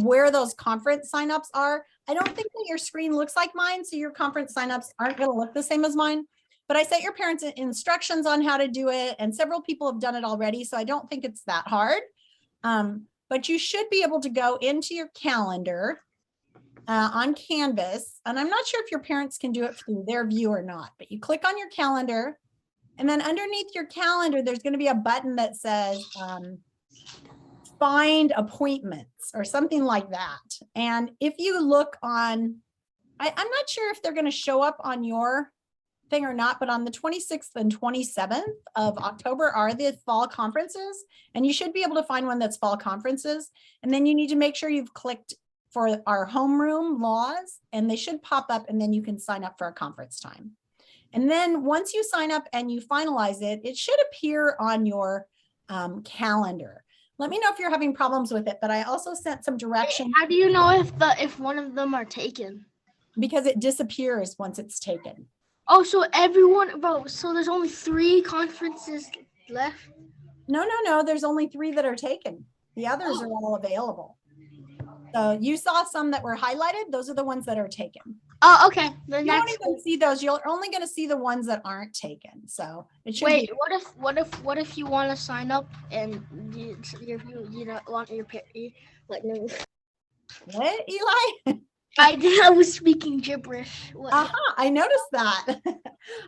where those conference signups are. I don't think that your screen looks like mine, so your conference signups aren't going to look the same as mine. But I sent your parents instructions on how to do it, and several people have done it already, so I don't think it's that hard. But you should be able to go into your calendar on Canvas, and I'm not sure if your parents can do it through their view or not, but you click on your calendar, and then underneath your calendar, there's going to be a button that says find appointments or something like that. And if you look on, I'm not sure if they're going to show up on your thing or not, but on the 26th and 27th of October are the fall conferences, and you should be able to find one that's fall conferences. And then you need to make sure you've clicked for our homeroom laws, and they should pop up, and then you can sign up for a conference time. And then once you sign up and you finalize it, it should appear on your calendar. Let me know if you're having problems with it, but I also sent some directions. How do you know if one of them are taken? Because it disappears once it's taken. Oh, so everyone, so there's only 3 conferences left? No, there's only 3 that are taken. The others are all available. So you saw some that were highlighted. Those are the ones that are taken. Oh, okay. You won't even see those. You're only going to see the ones that aren't taken. So it should Wait, what if you want to sign up and you don't want your parents, like, no. What, Eli? I was speaking gibberish. I noticed that.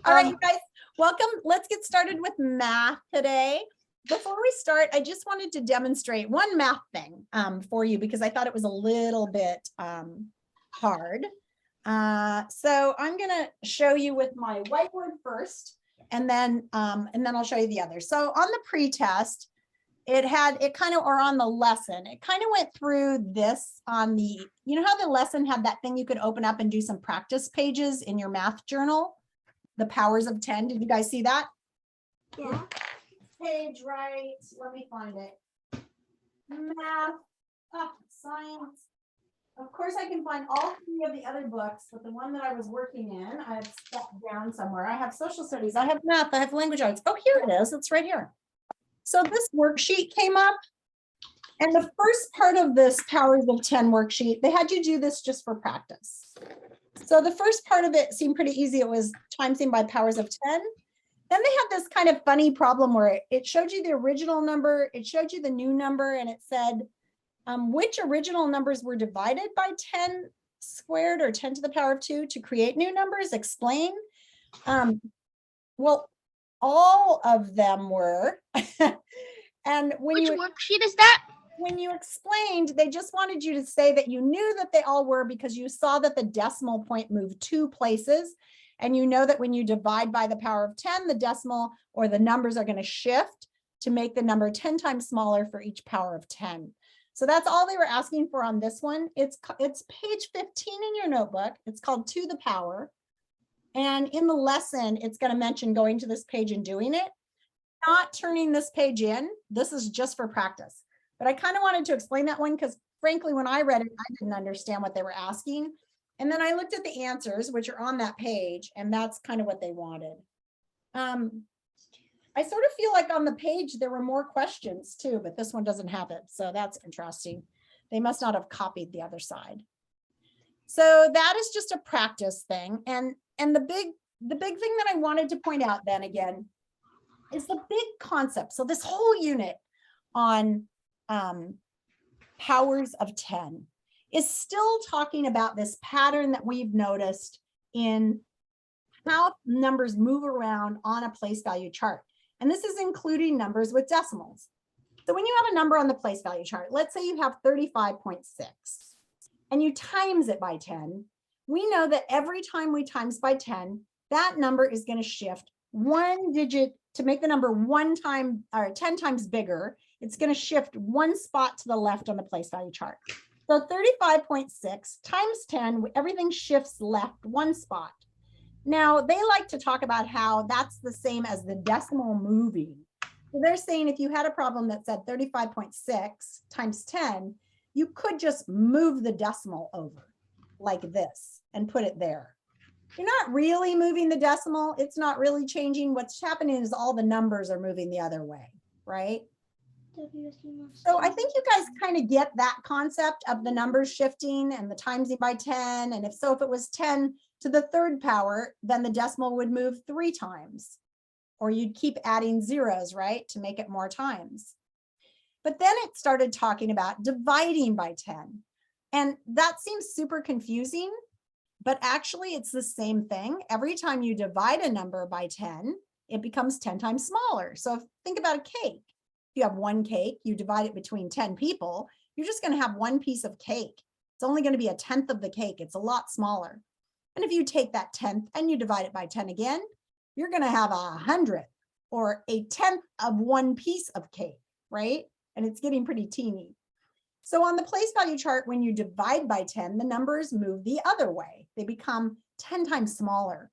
All right, you guys, welcome. Let's get started with math today. Before we start, I just wanted to demonstrate one math thing for you because I thought it was a little bit hard. So I'm going to show you with my whiteboard first, and then I'll show you the others. So on the pretest, or on the lesson, it kind of went through this on the, you know how the lesson had that thing you could open up and do some practice pages in your math journal, the powers of 10. Did you guys see that? Yeah. Page right, let me find it. Math, science. Of course, I can find all 3 of the other books, but the one that I was working in, I have stepped down somewhere. I have social studies, I have math, I have language arts. Oh, here it is. It's right here. So this worksheet came up, and the first part of this Powers of 10 worksheet, they had you do this just for practice. So the first part of it seemed pretty easy. It was timesing by powers of 10. Then they had this kind of funny problem where it showed you the original number, it showed you the new number, and it said which original numbers were divided by 10 squared or 10 to the power of 2 to create new numbers. Explain. Well, all of them were. And which worksheet is that? When you explained, they just wanted you to say that you knew that they all were because you saw that the decimal point moved 2 places. And you know that when you divide by the power of 10, the decimal or the numbers are going to shift to make the number 10 times smaller for each power of 10. So that's all they were asking for on this one. It's page 15 in your notebook. It's called To the Power. And in the lesson, it's going to mention going to this page and doing it. Not turning this page in. This is just for practice. But I kind of wanted to explain that one because frankly, when I read it, I didn't understand what they were asking. And then I looked at the answers, which are on that page, and that's kind of what they wanted. I sort of feel like on the page, there were more questions too, but this one doesn't have it. So that's interesting. They must not have copied the other side. So that is just a practice thing. And the big thing that I wanted to point out then again is the big concept. So this whole unit on powers of 10 is still talking about this pattern that we've noticed in how numbers move around on a place value chart. And this is including numbers with decimals. So when you have a number on the place value chart, let's say you have 35.6 and you times it by 10, we know that every time we times by 10, that number is going to shift 1 digit to make the number 10 times bigger. It's going to shift 1 spot to the left on the place value chart. So 35.6 times 10, everything shifts left 1 spot. Now, they like to talk about how that's the same as the decimal moving. So they're saying if you had a problem that said 35.6 times 10, you could just move the decimal over like this and put it there. You're not really moving the decimal. It's not really changing. What's happening is all the numbers are moving the other way, right? So I think you guys kind of get that concept of the numbers shifting and the timesing by 10. And if it was 10 to the third power, then the decimal would move 3 times. Or you'd keep adding zeros, right, to make it more times. But then it started talking about dividing by 10. And that seems super confusing, but actually it's the same thing. Every time you divide a number by 10, it becomes 10 times smaller. So think about a cake. If you have one cake, you divide it between 10 people, you're just going to have one piece of cake. It's only going to be a tenth of the cake. It's a lot smaller. And if you take that tenth and you divide it by 10 again, you're going to have 100 or a tenth of one piece of cake, right? And it's getting pretty teeny. So on the place value chart, when you divide by 10, the numbers move the other way. They become 10 times smaller.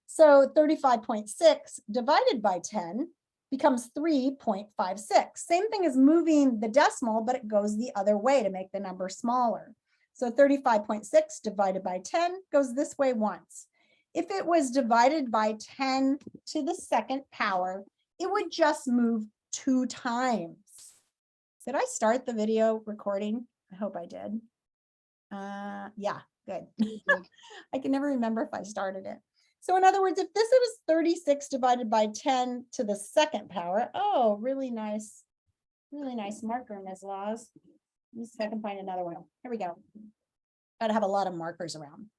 So 35.6 divided by 10 becomes 3.56. Same thing as moving the decimal, but it goes the other way to make the number smaller. So 35.6 divided by 10 goes this way once. If it was divided by 10 to the second power, it would just move 2 times. Did I start the video recording? I hope I did. Yeah, good. I can never remember if I started it. So in other words, if this was 36 divided by 10 to the second power, oh, really nice marker, Ms. Laws. Let me see if I can find another one. Here we go. Gotta have a lot of markers around.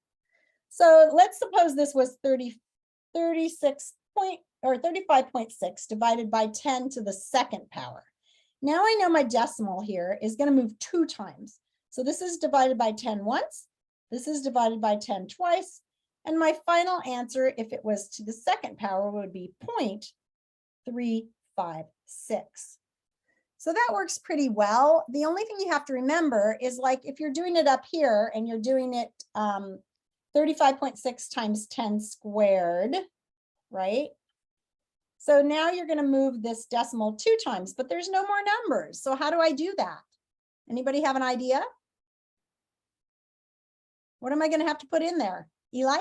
So let's suppose this was 35.6 divided by 10 to the second power. Now I know my decimal here is going to move 2 times. So this is divided by 10 once. This is divided by 10 twice. And my final answer, if it was to the second power, would be 0.356. So that works pretty well. The only thing you have to remember is, like, if you're doing it up here and you're doing it 35.6 times 10 squared, right? So now you're going to move this decimal 2 times, but there's no more numbers. So how do I do that? Anybody have an idea? What am I going to have to put in there? Eli?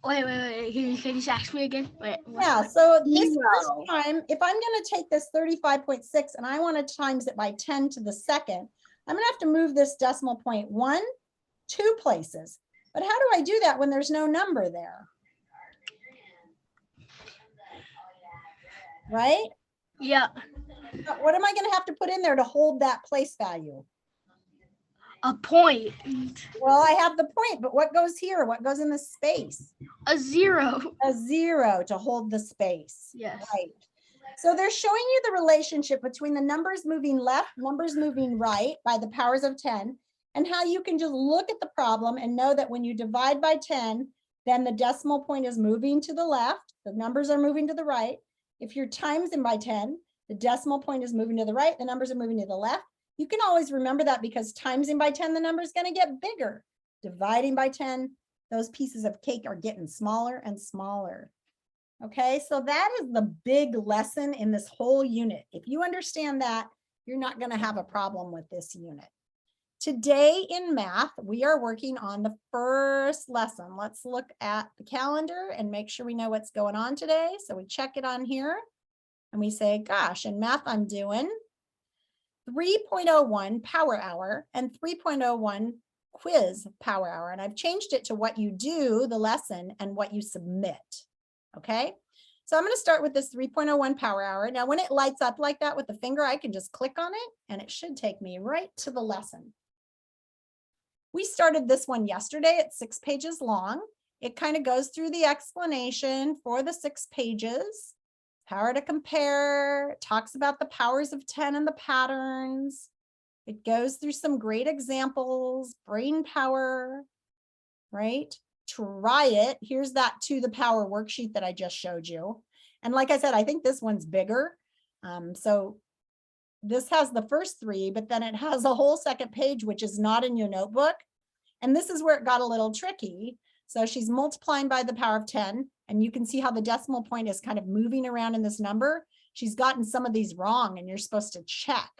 Wait. Can you just ask me again? Wait. Yeah, so this first time, if I'm going to take this 35.6 and I want to times it by 10 to the second, I'm going to have to move this decimal point 1, 2 places. But how do I do that when there's no number there? Right? Yeah. What am I going to have to put in there to hold that place value? A point. Well, I have the point, but what goes here? What goes in the space? A 0. A 0 to hold the space. Yes. Right. So they're showing you the relationship between the numbers moving left, numbers moving right by the powers of 10, and how you can just look at the problem and know that when you divide by 10, then the decimal point is moving to the left. The numbers are moving to the right. If you're times them by 10, the decimal point is moving to the right. The numbers are moving to the left. You can always remember that because timesing by 10, the number is going to get bigger. Dividing by 10, those pieces of cake are getting smaller and smaller. Okay, so that is the big lesson in this whole unit. If you understand that, you're not going to have a problem with this unit. Today in math, we are working on the first lesson. Let's look at the calendar and make sure we know what's going on today. So we check it on here and we say, gosh, in math, I'm doing 3.01 power hour and 3.01 quiz power hour. And I've changed it to what you do, the lesson, and what you submit. Okay, so I'm going to start with this 3.01 power hour. Now, when it lights up like that with the finger, I can just click on it and it should take me right to the lesson. We started this one yesterday. It's 6 pages long. It kind of goes through the explanation for the 6 pages. Power to compare, it talks about the powers of 10 and the patterns. It goes through some great examples, brain power, right? Try it. Here's that to the power worksheet that I just showed you. And like I said, I think this one's bigger. So this has the first 3, but then it has a whole second page, which is not in your notebook. And this is where it got a little tricky. So she's multiplying by the power of 10, and you can see how the decimal point is kind of moving around in this number. She's gotten some of these wrong, and you're supposed to check.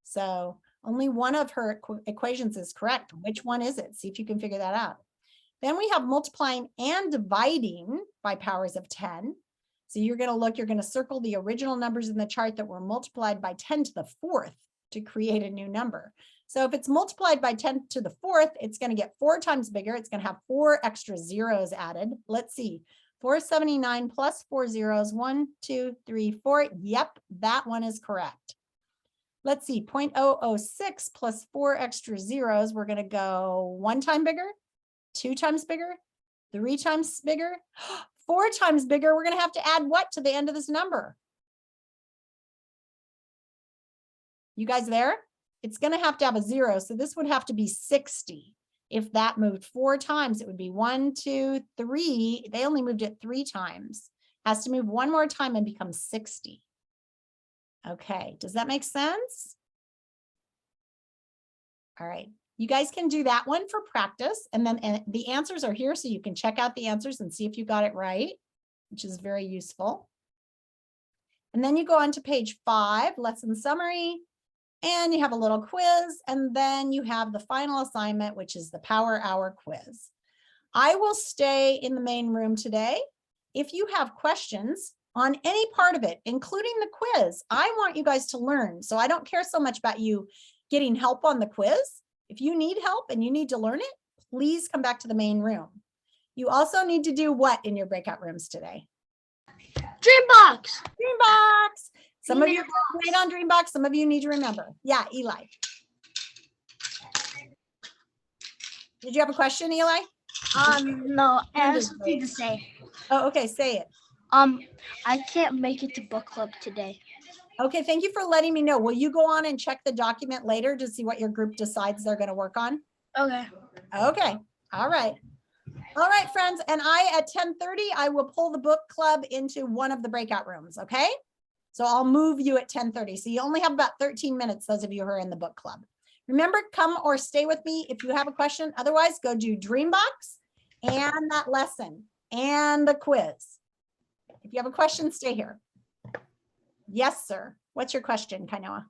So only one of her equations is correct. Which one is it? See if you can figure that out. Then we have multiplying and dividing by powers of 10. So you're going to look, you're going to circle the original numbers in the chart that were multiplied by 10 to the 4th to create a new number. So if it's multiplied by 10 to the 4th, it's going to get 4 times bigger. It's going to have 4 extra zeros added. Let's see. 479 plus 4 zeros, 1, 2, 3, 4. Yep, that one is correct. Let's see, 0.006 plus 4 extra zeros. We're going to go 1 time bigger, 2 times bigger, 3 times bigger, 4 times bigger. We're going to have to add what to the end of this number? You guys there? It's going to have a 0. So this would have to be 60. If that moved 4 times, it would be 1, 2, 3. They only moved it 3 times. Has to move 1 more time and become 60. Okay, does that make sense? All right, you guys can do that one for practice. And then the answers are here, so you can check out the answers and see if you got it right, which is very useful. And then you go on to page 5, lesson summary. And you have a little quiz, and then you have the final assignment, which is the Power Hour quiz. I will stay in the main room today. If you have questions on any part of it, including the quiz, I want you guys to learn. So I don't care so much about you getting help on the quiz. If you need help and you need to learn it, please come back to the main room. You also need to do what in your breakout rooms today? Dreambox. Dreambox. Some of you made on Dreambox, some of you need to remember. Yeah, Eli. Did you have a question, Eli? No, I have something to say. Oh, okay, say it. I can't make it to book club today. Okay, thank you for letting me know. Will you go on and check the document later to see what your group decides they're going to work on? Okay. Okay, all right. All right, friends, and at 10:30, I will pull the book club into one of the breakout rooms, okay? So I'll move you at 10:30. So you only have about 13 minutes, those of you who are in the book club. Remember, come or stay with me if you have a question. Otherwise, go do Dreambox and that lesson and the quiz. If you have a question, stay here. Yes, sir. What's your question, Kainoa?